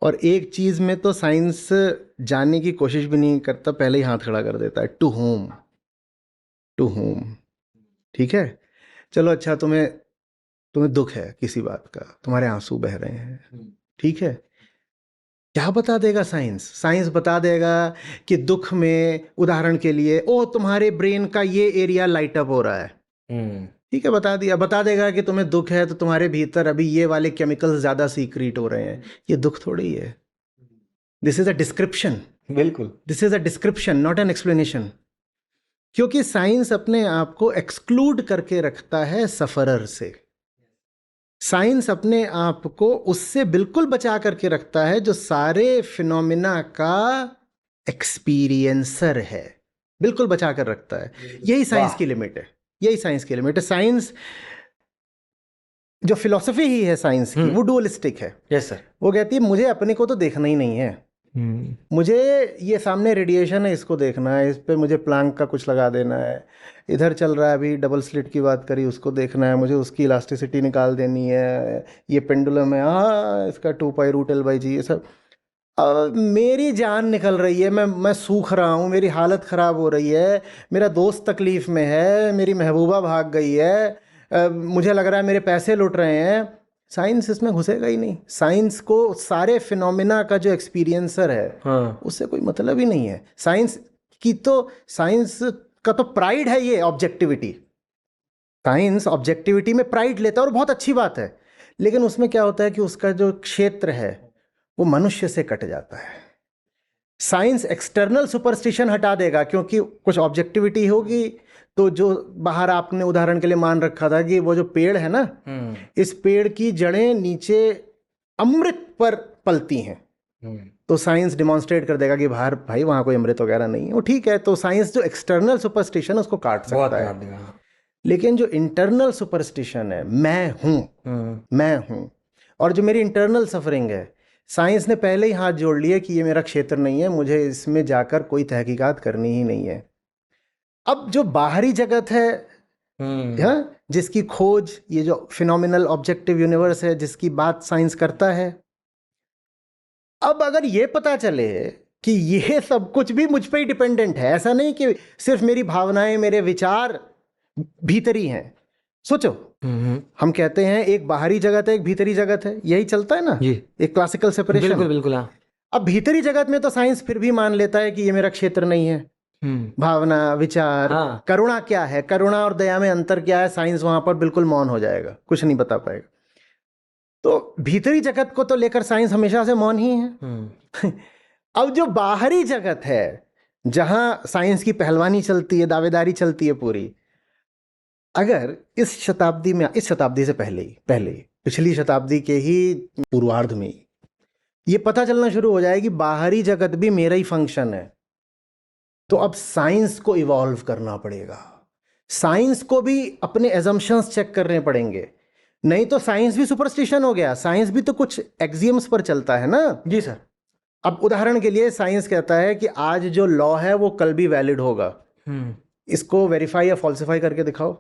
और एक चीज में तो साइंस जानने की कोशिश भी नहीं करता, पहले ही हाथ खड़ा कर देता है, टू होम, टू होम। ठीक है, चलो अच्छा, तुम्हें तुम्हें दुख है किसी बात का, तुम्हारे आंसू बह रहे हैं, ठीक है, क्या बता देगा साइंस? साइंस बता देगा कि दुख में, उदाहरण के लिए, ओ तुम्हारे ब्रेन का ये एरिया लाइट अप हो रहा है, ठीक है, बता दिया। बता देगा कि तुम्हें दुख है तो तुम्हारे भीतर अभी ये वाले केमिकल्स ज्यादा सीक्रेट हो रहे हैं। ये दुख थोड़ी है, दिस इज अ डिस्क्रिप्शन। बिल्कुल। This is a description, not an explanation. क्योंकि साइंस अपने आप को एक्सक्लूड करके रखता है सफरर से। साइंस अपने आप को उससे बिल्कुल बचा करके रखता है जो सारे फिनोमिना का एक्सपीरियंसर है, बिल्कुल बचा कर रखता है। यही साइंस की लिमिट है, यही साइंस की लिमिट है। साइंस जो फिलॉसफी ही है साइंस की, वो डुअलिस्टिक है। Yes sir. वो कहती है मुझे अपने को तो देखना ही नहीं है, मुझे ये सामने रेडिएशन है इसको देखना है, इस पे मुझे प्लांक का कुछ लगा देना है, इधर चल रहा है अभी डबल स्लिट की बात करी उसको देखना है, मुझे उसकी इलास्टिसिटी निकाल देनी है, ये पेंडुलम है, हाँ इसका 2π√L/g, ये सब। मेरी जान निकल रही है, मैं सूख रहा हूँ, मेरी हालत ख़राब हो रही है, मेरा दोस्त तकलीफ़ में है, मेरी महबूबा भाग गई है, मुझे लग रहा है मेरे पैसे लुट रहे हैं। साइंस इसमें घुसेगा ही नहीं। साइंस को सारे फिनोमिना का जो एक्सपीरियंसर है, हाँ। उससे कोई मतलब ही नहीं है। साइंस की तो, साइंस का तो प्राइड है ये ऑब्जेक्टिविटी। साइंस ऑब्जेक्टिविटी में प्राइड लेता है और बहुत अच्छी बात है, लेकिन उसमें क्या होता है कि उसका जो क्षेत्र है वो मनुष्य से कट जाता है। साइंस एक्सटर्नल सुपरस्टिशन हटा देगा, क्योंकि कुछ ऑब्जेक्टिविटी होगी तो जो बाहर आपने उदाहरण के लिए मान रखा था कि वो जो पेड़ है ना, इस पेड़ की जड़ें नीचे अमृत पर पलती हैं, तो साइंस डिमॉन्स्ट्रेट कर देगा कि बाहर भाई वहां कोई अमृत वगैरह नहीं है, वो ठीक है। तो साइंस जो एक्सटर्नल सुपरस्टिशन है उसको काट सकता है, लेकिन जो इंटरनल सुपरस्टिशन है, मैं हूं और जो मेरी इंटरनल सफरिंग है, साइंस ने पहले ही हाथ जोड़ लिया कि ये मेरा क्षेत्र नहीं है, मुझे इसमें जाकर कोई तहकीकात करनी ही नहीं है। अब जो बाहरी जगत है, जिसकी खोज, ये जो फिनोमिनल ऑब्जेक्टिव यूनिवर्स है जिसकी बात साइंस करता है, अब अगर ये पता चले कि ये सब कुछ भी मुझ पे ही डिपेंडेंट है, ऐसा नहीं कि सिर्फ मेरी भावनाएं, मेरे विचार भीतरी हैं। सोचो, हम कहते हैं एक बाहरी जगत है, एक भीतरी जगत है, यही चलता है ना, एक क्लासिकल सेपरेशन। बिल्कुल बिल्कुल। हाँ। अब भीतरी जगत में तो साइंस फिर भी मान लेता है कि ये मेरा क्षेत्र नहीं है। भावना, विचार, करुणा क्या है, करुणा और दया में अंतर क्या है, साइंस वहां पर बिल्कुल मौन हो जाएगा, कुछ नहीं बता पाएगा। तो भीतरी जगत को तो लेकर साइंस हमेशा से मौन ही है। अब जो बाहरी जगत है, जहां साइंस की पहलवानी चलती है, दावेदारी चलती है पूरी, अगर इस शताब्दी में, इस शताब्दी से पहले ही पिछली शताब्दी के ही पूर्वार्ध में ये पता चलना शुरू हो जाए कि बाहरी जगत भी मेरा ही फंक्शन है, तो अब साइंस को इवॉल्व करना पड़ेगा। साइंस को भी अपने एजम्पशंस चेक करने पड़ेंगे, नहीं तो साइंस भी सुपरस्टिशन हो गया। साइंस भी तो कुछ एक्सियम्स पर चलता है ना। जी सर। अब उदाहरण के लिए साइंस कहता है कि आज जो लॉ है वो कल भी वैलिड होगा, इसको वेरीफाई या फॉल्सिफाई करके दिखाओ।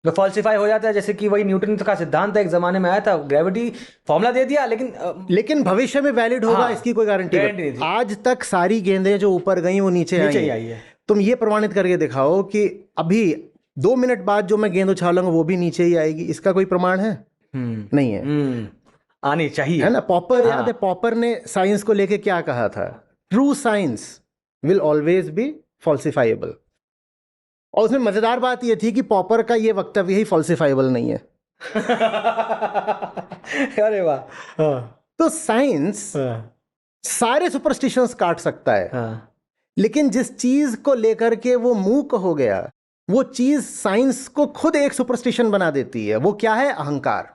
तो फॉल्सिफाई हो जाता है, जैसे कि वही न्यूटन का सिद्धांत एक जमाने में आया था, ग्रेविटी फॉर्मूला दे दिया, लेकिन भविष्य में वैलिड होगा, इसकी कोई गारंटी नहीं। आज तक सारी गेंदें जो ऊपर गई वो नीचे आई है। तुम ये प्रमाणित करके दिखाओ कि अभी 2 मिनट बाद जो मैं गेंद उछालूंगा वो भी नीचे ही आएगी, इसका कोई प्रमाण है? नहीं है। आनी चाहिए, है ना। पॉपर, याद है पॉपर ने साइंस को लेके क्या कहा था? True science will always be falsifiable. और उसमें मजेदार बात यह थी कि पॉपर का ये वक्तव्य ही फॉल्सिफाइबल नहीं है। अरे वाह। तो साइंस सारे सुपरस्टिशंस काट सकता है, लेकिन जिस चीज को लेकर के वो मूक हो गया, वो चीज साइंस को खुद एक सुपरस्टिशन बना देती है। वो क्या है? अहंकार।